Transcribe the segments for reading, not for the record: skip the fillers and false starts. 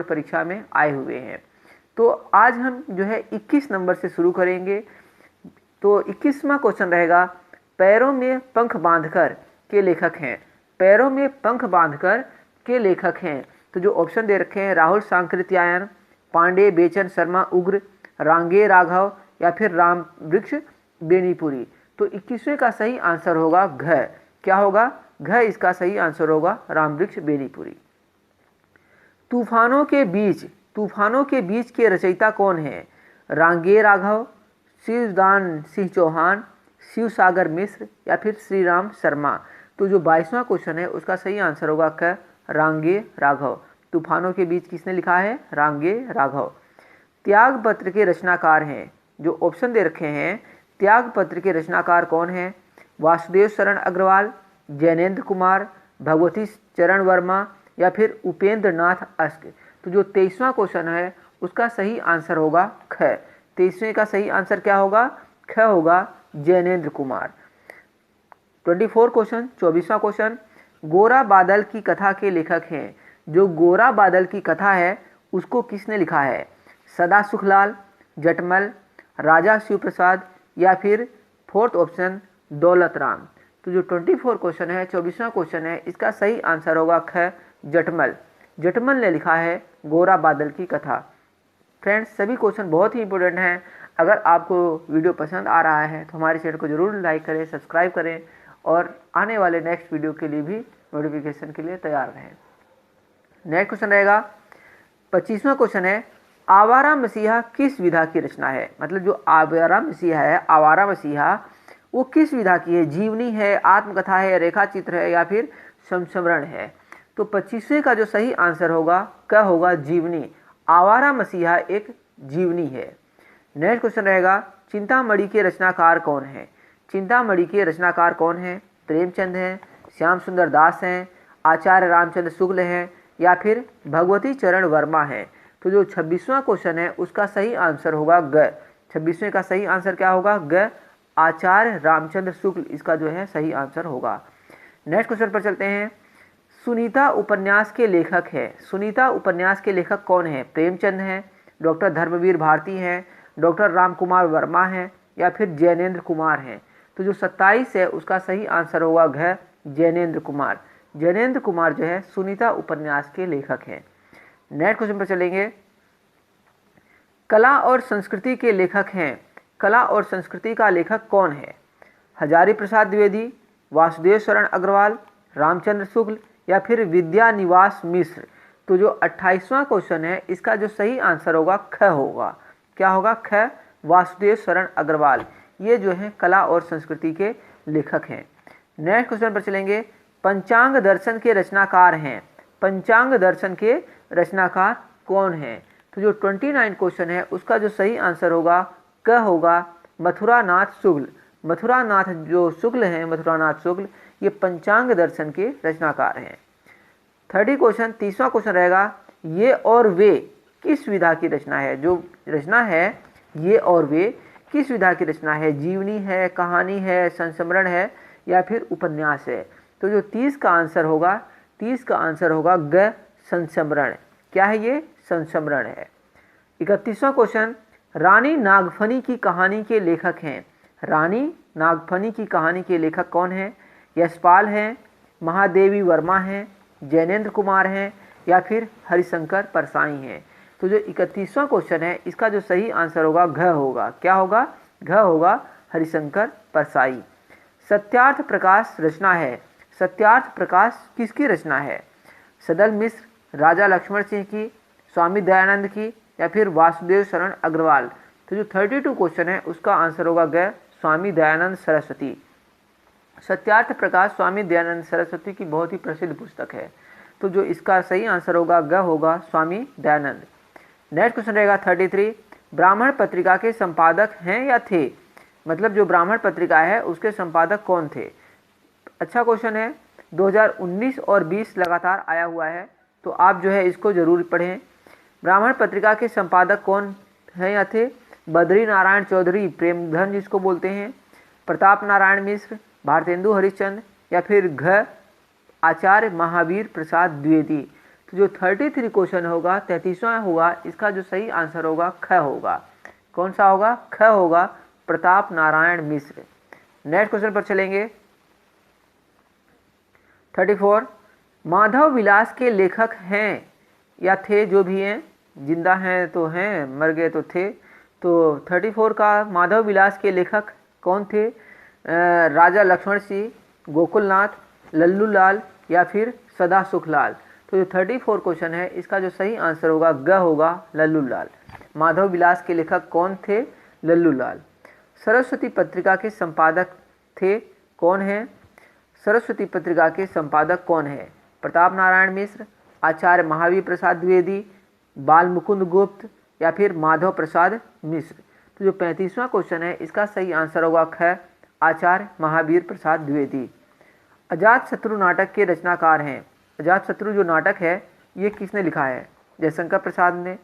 परीक्षा में आए हुए हैं। तो आज हम जो है 21 नंबर से शुरू करेंगे। तो 21वां क्वेश्चन रहेगा, पैरों में पंख बांधकर के लेखक हैं। पैरों में पंख बांधकर के लेखक हैं। तो जो ऑप्शन दे रखे हैं, राहुल सांकृत्यायन, पांडे बेचन शर्मा उग्र, रांगे राघव या फिर राम वृक्ष बेनीपुरी। तो 21वें का सही आंसर होगा घ। क्या होगा? घ इसका सही आंसर होगा, राम वृक्ष बेनीपुरी। तूफानों के बीच के रचयिता कौन है? रांगे राघव, शिवदान सिंह चौहान, शिव सागर मिश्र या फिर श्री राम शर्मा। तो जो 22वां क्वेश्चन है उसका सही आंसर होगा क, रांगे राघव। तूफानों के बीच किसने लिखा है? रांगे राघव। त्याग पत्र के रचनाकार हैं। जो ऑप्शन दे रखे हैं, त्याग पत्र के रचनाकार कौन है? वासुदेव शरण अग्रवाल, जैनेन्द्र कुमार, भगवती चरण वर्मा या फिर उपेंद्र नाथ अस्क। तो जो 23वां क्वेश्चन है उसका सही आंसर होगा ख। 23वें का सही आंसर क्या होगा? ख होगा, जैनेन्द्र कुमार। 24 क्वेश्चन, 24वां क्वेश्चन, गोरा बादल की कथा के लेखक हैं। जो गोरा बादल की कथा है उसको किसने लिखा है? सदा सुखलाल, जटमल, राजा शिव प्रसाद या फिर फोर्थ ऑप्शन दौलत राम। तो जो 24 क्वेश्चन है, 24वां क्वेश्चन है, इसका सही आंसर होगा ख, जटमल। जटमल ने लिखा है गोरा बादल की कथा। फ्रेंड्स, सभी क्वेश्चन बहुत ही इंपॉर्टेंट हैं। अगर आपको वीडियो पसंद आ रहा है तो हमारे चैनल को जरूर लाइक करें, सब्सक्राइब करें और आने वाले नेक्स्ट वीडियो के लिए भी नोटिफिकेशन के लिए तैयार रहें। नेक्स्ट क्वेश्चन रहेगा, 25वां क्वेश्चन है, आवारा मसीहा किस विधा की रचना है? मतलब जो आवारा मसीहा है, आवारा मसीहा वो किस विधा की है? जीवनी है, आत्मकथा है, रेखा चित्र है या फिर संस्मरण है? तो 25वें का जो सही आंसर होगा क्या होगा? जीवनी। आवारा मसीहा एक जीवनी है। नेक्स्ट क्वेश्चन रहेगा, चिंतामणि के रचनाकार कौन है? चिंतामणि के रचनाकार कौन है? प्रेमचंद हैं, श्याम सुंदर दास हैं, आचार्य रामचंद्र शुक्ल हैं या फिर भगवती चरण वर्मा हैं। तो जो 26वां क्वेश्चन है उसका सही आंसर होगा ग। 26वें का सही आंसर क्या होगा? ग, आचार्य रामचंद्र शुक्ल इसका जो है सही आंसर होगा। नेक्स्ट क्वेश्चन पर चलते हैं, सुनीता उपन्यास के लेखक है। सुनीता उपन्यास के लेखक कौन है? प्रेमचंद हैं, डॉक्टर धर्मवीर भारती हैं, डॉक्टर राम कुमार वर्मा हैं या फिर जैनेन्द्र कुमार हैं। तो जो 27 है उसका सही आंसर होगा घ, जैनेन्द्र कुमार। जैनेन्द्र कुमार जो है सुनीता उपन्यास के लेखक हैं। नेक्स्ट क्वेश्चन पर चलेंगे, कला और संस्कृति के लेखक हैं। कला और संस्कृति का लेखक कौन है? हजारी प्रसाद द्विवेदी, वासुदेव शरण अग्रवाल, रामचंद्र शुक्ल या फिर विद्या निवास मिश्र। तो जो 28वां क्वेश्चन है इसका जो सही आंसर होगा ख होगा। क्या होगा? ख, वासुदेव शरण अग्रवाल। ये जो है कला और संस्कृति के लेखक हैं। नेक्स्ट क्वेश्चन पर चलेंगे, पंचांग दर्शन के रचनाकार हैं। पंचांग दर्शन के रचनाकार कौन है? तो जो 29 क्वेश्चन है उसका जो सही आंसर होगा क होगा, मथुरा नाथ शुक्ल। मथुरा नाथ जो शुक्ल हैं, मथुरा नाथ शुक्ल, ये पंचांग दर्शन के रचनाकार हैं। 30 क्वेश्चन, 30वां क्वेश्चन रहेगा, ये और वे किस विधा की रचना है? जो रचना है ये और वे किस विधा की रचना है? जीवनी है, कहानी है, संस्मरण है या फिर उपन्यास है? तो जो 30 का आंसर होगा, 30 का आंसर होगा ग, संस्मरण। क्या है ये? संस्मरण है। 31वां क्वेश्चन, रानी नागफनी की कहानी के लेखक हैं। रानी नागफनी की कहानी के लेखक कौन है? यशपाल हैं, महादेवी वर्मा हैं, जैनेन्द्र कुमार हैं या फिर हरिशंकर परसाई हैं। तो जो 31वां क्वेश्चन है इसका जो सही आंसर होगा घ होगा। क्या होगा? घ होगा, हरिशंकर परसाई। सत्यार्थ प्रकाश रचना है। सत्यार्थ प्रकाश किसकी रचना है? सदल मिश्र, राजा लक्ष्मण सिंह की, स्वामी दयानंद की या फिर वासुदेव शरण अग्रवाल। तो जो 32 क्वेश्चन है उसका आंसर होगा ग, स्वामी दयानंद सरस्वती। सत्यार्थ प्रकाश स्वामी दयानंद सरस्वती की बहुत ही प्रसिद्ध पुस्तक है। तो जो इसका सही आंसर होगा ग होगा, स्वामी दयानंद। नेक्स्ट क्वेश्चन रहेगा 33, ब्राह्मण पत्रिका के संपादक हैं या थे? मतलब जो ब्राह्मण पत्रिका है उसके संपादक कौन थे? अच्छा क्वेश्चन है, 2019 और 20 लगातार आया हुआ है, तो आप जो है इसको जरूर पढ़ें। ब्राह्मण पत्रिका के संपादक कौन हैं या थे? बद्री नारायण चौधरी, प्रेमधन जिसको बोलते हैं, प्रताप नारायण मिश्र, भारतेंदु हरिश्चंद्र या फिर घ, आचार्य महावीर प्रसाद द्विवेदी। तो जो 33 क्वेश्चन होगा 33वां होगा, इसका जो सही आंसर होगा ख होगा। कौन सा होगा? ख होगा, प्रताप नारायण मिश्र। नेक्स्ट क्वेश्चन पर चलेंगे। 34 माधव विलास के लेखक हैं या थे, जो भी हैं, जिंदा हैं तो हैं, मर गए तो थे। तो 34 का माधव विलास के लेखक कौन थे? राजा लक्ष्मण सिंह, गोकुलनाथ, लल्लू लाल या फिर सदा सुखलाल। तो जो 34 क्वेश्चन है, इसका जो सही आंसर होगा ग होगा, लल्लू लाल। माधव विलास के लेखक कौन थे? लल्लू लाल। सरस्वती पत्रिका के संपादक थे, कौन है? सरस्वती पत्रिका के संपादक कौन है? प्रताप नारायण मिश्र, आचार्य महावीर प्रसाद द्विवेदी, बाल मुकुंद गुप्त या फिर माधव प्रसाद मिश्र। तो जो 35वां क्वेश्चन है, इसका सही आंसर होगा ख, आचार्य महावीर प्रसाद द्विवेदी। अजातशत्रु नाटक के रचनाकार हैं। अजातशत्रु जो नाटक है, ये किसने लिखा है? जयशंकर प्रसाद ने,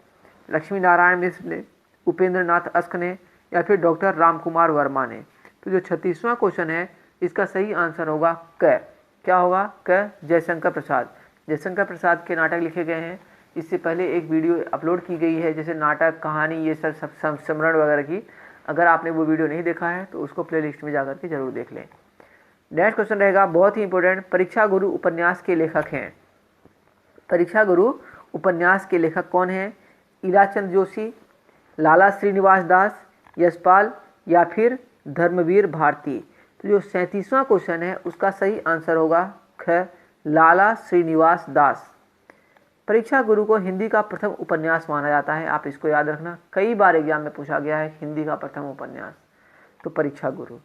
लक्ष्मी नारायण मिश्र ने, उपेंद्र नाथ अस्क ने या फिर डॉक्टर रामकुमार वर्मा ने। तो जो 36वां क्वेश्चन है, इसका सही आंसर होगा क। क्या होगा? क, जयशंकर प्रसाद। जयशंकर प्रसाद के नाटक लिखे गए हैं। इससे पहले एक वीडियो अपलोड की गई है, जैसे नाटक, कहानी, ये सब स्मरण वगैरह की। अगर आपने वो वीडियो नहीं देखा है तो उसको प्लेलिस्ट में जाकर के जरूर देख लें। नेक्स्ट क्वेश्चन रहेगा बहुत ही इंपॉर्टेंट, परीक्षा गुरु उपन्यास के लेखक हैं। परीक्षा गुरु उपन्यास के लेखक कौन हैं? इलाचंद जोशी, लाला श्रीनिवास दास, यशपाल या फिर धर्मवीर भारती। तो जो 37वां क्वेश्चन है, उसका सही आंसर होगा ख, लाला श्रीनिवास दास। परीक्षा गुरु को हिंदी का प्रथम उपन्यास माना जाता है। आप इसको याद रखना, कई बार एग्जाम में पूछा गया है हिंदी का प्रथम उपन्यास, तो परीक्षा गुरु।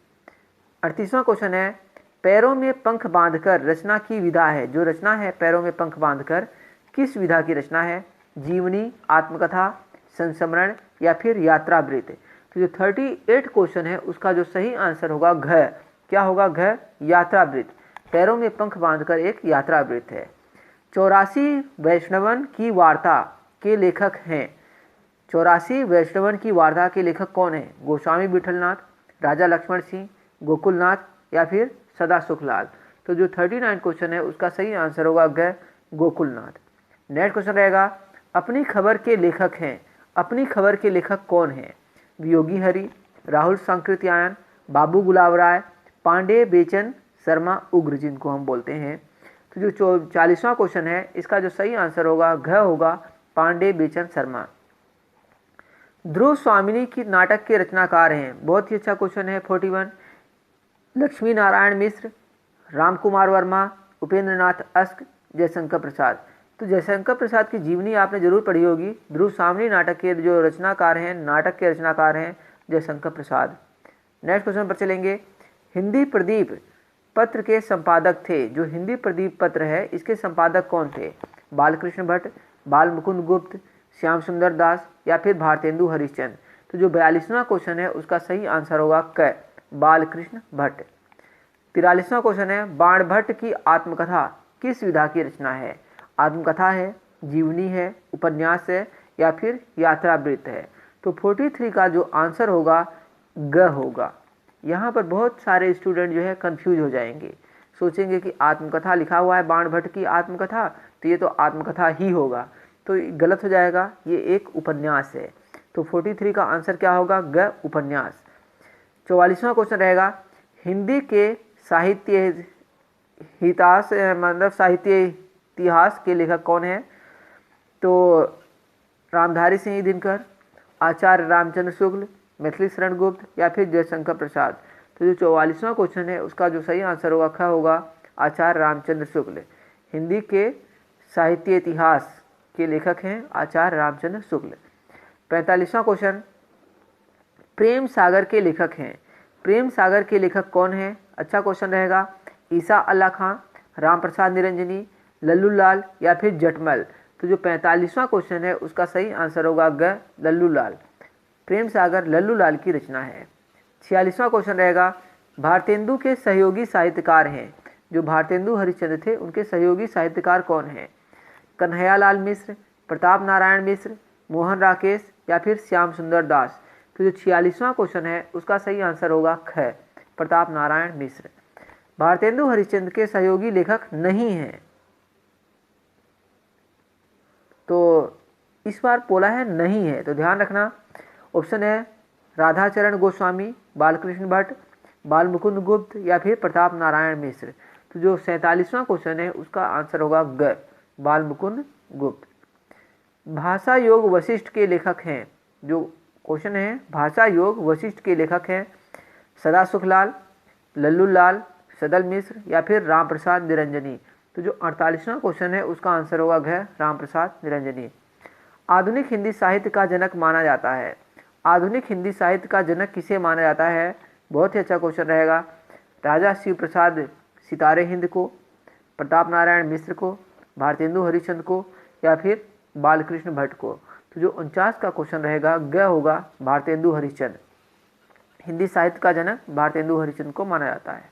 38वां क्वेश्चन है, पैरों में पंख बांधकर रचना की विधा है। जो रचना है पैरों में पंख बांधकर, किस विधा की रचना है? जीवनी, आत्मकथा, संस्मरण या फिर यात्रावृत्त। तो जो 38 क्वेश्चन है, उसका जो सही आंसर होगा घ। क्या होगा? घ, यात्रावृत्त। पैरों में पंख बांधकर एक यात्रावृत्त है। 84 वैष्णवन की वार्ता के लेखक हैं। 84 वैष्णवन की वार्ता के लेखक कौन है? गोस्वामी विठलनाथ, राजा लक्ष्मण सिंह, गोकुलनाथ या फिर सदा सुखलाल। तो जो 39 क्वेश्चन है, उसका सही आंसर होगा ग, गोकुलनाथ। नेक्स्ट क्वेश्चन रहेगा, अपनी खबर के लेखक हैं। अपनी खबर के लेखक कौन है? वियोगी हरि, राहुल सांकृत्यायन, बाबू गुलाब राय, पांडे बेचन शर्मा उग्र, जिनको हम बोलते हैं। तो जो 40वां क्वेश्चन है, इसका जो सही आंसर होगा घ होगा, पांडे बेचन शर्मा। ध्रुव स्वामिनी की नाटक के रचनाकार हैं। बहुत ही अच्छा क्वेश्चन है। 41 लक्ष्मी नारायण मिश्र, रामकुमार वर्मा, उपेंद्र नाथ अस्क, जयशंकर प्रसाद। तो जयशंकर प्रसाद की जीवनी आपने जरूर पढ़ी होगी। ध्रुव स्वामिनी नाटक के जो रचनाकार हैं, नाटक के रचनाकार हैं जयशंकर प्रसाद। नेक्स्ट क्वेश्चन पर चलेंगे। हिंदी प्रदीप पत्र के संपादक थे। जो हिंदी प्रदीप पत्र है, इसके संपादक कौन थे? बालकृष्ण भट्ट, बाल मुकुंद गुप्त, श्याम सुंदर दास या फिर भारतेंदु हरिश्चंद्र। तो जो 42वां क्वेश्चन है, उसका सही आंसर होगा क, बालकृष्ण भट्ट। 43वां क्वेश्चन है, बाणभट्ट की आत्मकथा किस विधा की रचना है? आत्मकथा है, जीवनी है, उपन्यास है या फिर यात्रावृत्त है। तो 43 का जो आंसर होगा ग होगा। यहाँ पर बहुत सारे स्टूडेंट जो है कंफ्यूज हो जाएंगे, सोचेंगे कि आत्मकथा लिखा हुआ है बाणभट्ट की आत्मकथा, तो ये तो आत्मकथा ही होगा, तो गलत हो जाएगा, ये एक उपन्यास है। तो 43 का आंसर क्या होगा? ग, उपन्यास। 44वां क्वेश्चन रहेगा, हिंदी के साहित्य इतिहास के लेखक कौन है? तो रामधारी सिंह दिनकर, आचार्य रामचंद्र शुक्ल, मैथिली शरण गुप्त या फिर जयशंकर प्रसाद। तो जो 44वां क्वेश्चन है, उसका जो सही आंसर होगा ख होगा, आचार्य रामचंद्र शुक्ल। हिंदी के साहित्य इतिहास के लेखक हैं आचार्य रामचंद्र शुक्ल। 45वां क्वेश्चन, प्रेम सागर के लेखक हैं। प्रेम सागर के लेखक कौन है? अच्छा क्वेश्चन रहेगा। ईसा अल्लाह खां, राम प्रसाद निरंजनी, लल्लू लाल या फिर जटमल। तो जो 45वां क्वेश्चन है, उसका सही आंसर होगा ग, लल्लू लाल। प्रेम सागर लल्लू लाल की रचना है। 46वां क्वेश्चन रहेगा, भारतेंदु के सहयोगी साहित्यकार हैं। जो भारतेंदु हरिश्चंद्र थे, उनके सहयोगी साहित्यकार कौन हैं? कन्हैयालाल मिश्र, प्रताप नारायण मिश्र, मोहन राकेश या फिर श्याम सुंदर दास। तो जो 46वां क्वेश्चन है, उसका सही आंसर होगा ख, प्रताप नारायण मिश्र। भारतेंदु हरिश्चंद्र के सहयोगी लेखक नहीं हैं। तो इस बार बोला है नहीं है, तो ध्यान रखना। ऑप्शन है राधाचरण गोस्वामी, बालकृष्ण भट्ट, बाल मुकुंद गुप्त या फिर प्रताप नारायण मिश्र। तो जो 47वां क्वेश्चन है उसका आंसर होगा ग, बाल मुकुंद गुप्त। भाषा योग वशिष्ठ के लेखक हैं, जो क्वेश्चन है भाषा योग वशिष्ठ के लेखक हैं सदा सुखलाल, लल्लू लाल, सदल मिश्र या फिर राम प्रसाद निरंजनी। तो जो 48वां क्वेश्चन है उसका आंसर होगा घ, राम प्रसाद निरंजनी। आधुनिक हिंदी साहित्य का जनक माना जाता है, आधुनिक हिंदी साहित्य का जनक किसे माना जाता है? बहुत ही अच्छा क्वेश्चन रहेगा। राजा शिव प्रसाद सितारे हिंद को, प्रताप नारायण मिश्र को, भारतेंदु हरिश्चंद्र को या फिर बालकृष्ण भट्ट को। तो जो 49 का क्वेश्चन रहेगा ग होगा, भारतेंदु हरिश्चंद्र। हिंदी साहित्य का जनक भारतेंदु हरिश्चंद्र को माना जाता है।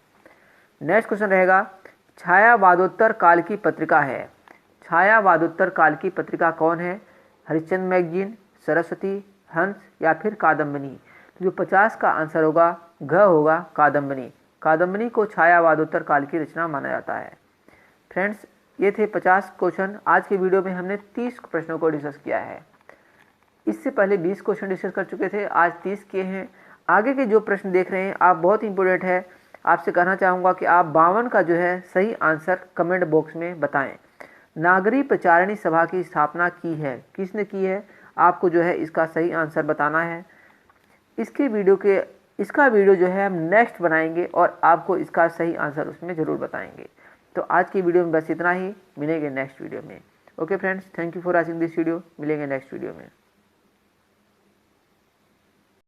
नेक्स्ट क्वेश्चन रहेगा छायावादोत्तर काल की पत्रिका है, छायावादोत्तर काल की पत्रिका कौन है? हरिश्चंद्र मैगजीन, सरस्वती, हंस या फिर कादम्बनी। तो जो 50 का आंसर होगा घ होगा, कादम्बनी। कादम्बनी को छायावादोत्तर काल की रचना माना जाता है। फ्रेंड्स, ये थे 50 क्वेश्चन। आज के वीडियो में हमने 30 प्रश्नों को डिस्कस किया है। इससे पहले 20 क्वेश्चन डिस्कस कर चुके थे, आज 30 किए हैं। आगे के जो प्रश्न देख रहे हैं आप, बहुत इंपॉर्टेंट है। आपसे कहना चाहूँगा कि आप 52 का जो है सही आंसर कमेंट बॉक्स में बताएं। नागरी प्रचारिणी सभा की स्थापना की है, किसने की है? आपको जो है इसका सही आंसर बताना है। इसका वीडियो जो है हम नेक्स्ट बनाएंगे और आपको इसका सही आंसर उसमें ज़रूर बताएंगे। तो आज की वीडियो में बस इतना ही, मिलेंगे नेक्स्ट वीडियो में। Okay friends, thank you for watching this video, मिलेंगे नेक्स्ट वीडियो में।